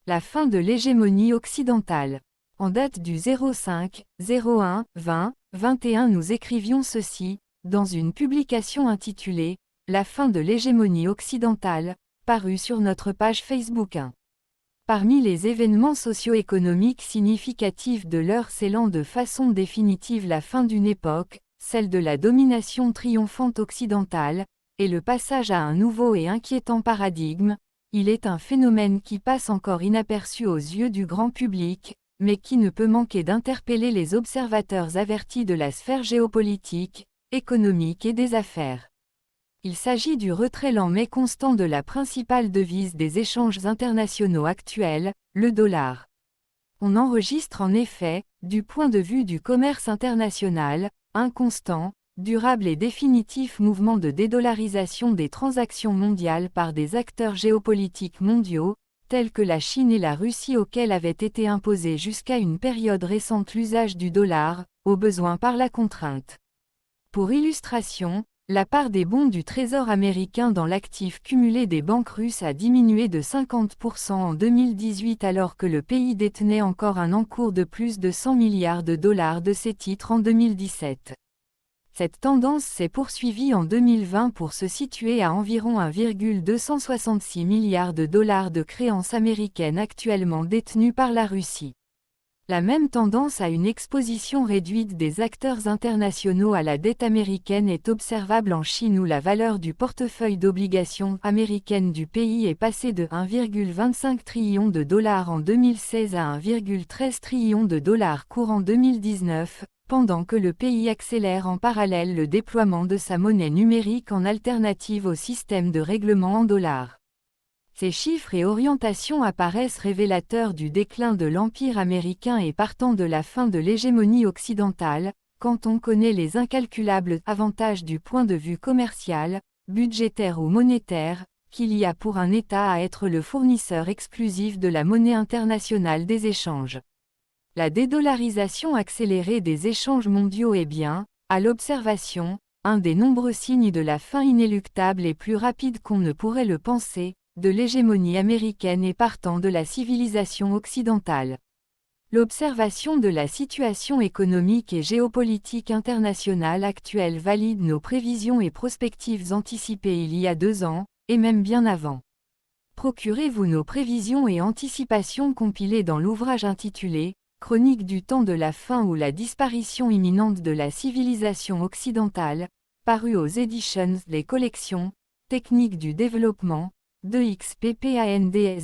La fin de l'hégémonie occidentale. En date du 05-01-20-21 nous écrivions ceci, dans une publication intitulée « La fin de l'hégémonie occidentale », parue sur notre page Facebook 1. Parmi les événements socio-économiques significatifs de l'heure scellant de façon définitive la fin d'une époque, celle de la domination triomphante occidentale, et le passage à un nouveau et inquiétant paradigme, il est un phénomène qui passe encore inaperçu aux yeux du grand public, mais qui ne peut manquer d'interpeller les observateurs avertis de la sphère géopolitique, économique et des affaires. Il s'agit du retrait lent mais constant de la principale devise des échanges internationaux actuels, le dollar. On enregistre en effet, du point de vue du commerce international, un constant, durable et définitif mouvement de dédollarisation des transactions mondiales par des acteurs géopolitiques mondiaux, tels que la Chine et la Russie auxquels avait été imposé jusqu'à une période récente l'usage du dollar, au besoin par la contrainte. Pour illustration, la part des bons du Trésor américain dans l'actif cumulé des banques russes a diminué de 50% en 2018 alors que le pays détenait encore un encours de plus de 100 milliards de dollars de ces titres en 2017. Cette tendance s'est poursuivie en 2020 pour se situer à environ 1,266 milliards de dollars de créances américaines actuellement détenues par la Russie. La même tendance à une exposition réduite des acteurs internationaux à la dette américaine est observable en Chine où la valeur du portefeuille d'obligations américaines du pays est passée de 1,25 trillion de dollars en 2016 à 1,13 trillion de dollars courant 2019, pendant que le pays accélère en parallèle le déploiement de sa monnaie numérique en alternative au système de règlement en dollars. Ces chiffres et orientations apparaissent révélateurs du déclin de l'empire américain et partant de la fin de l'hégémonie occidentale, quand on connaît les incalculables avantages du point de vue commercial, budgétaire ou monétaire, qu'il y a pour un État à être le fournisseur exclusif de la monnaie internationale des échanges. La dédollarisation accélérée des échanges mondiaux est bien, à l'observation, un des nombreux signes de la fin inéluctable et plus rapide qu'on ne pourrait le penser, de l'hégémonie américaine et partant de la civilisation occidentale. L'observation de la situation économique et géopolitique internationale actuelle valide nos prévisions et prospectives anticipées il y a 2 ans, et même bien avant. Procurez-vous nos prévisions et anticipations compilées dans l'ouvrage intitulé « Chronique du temps de la fin ou la disparition imminente de la civilisation occidentale », paru aux éditions Les Collections, Techniques du développement, 2xppands.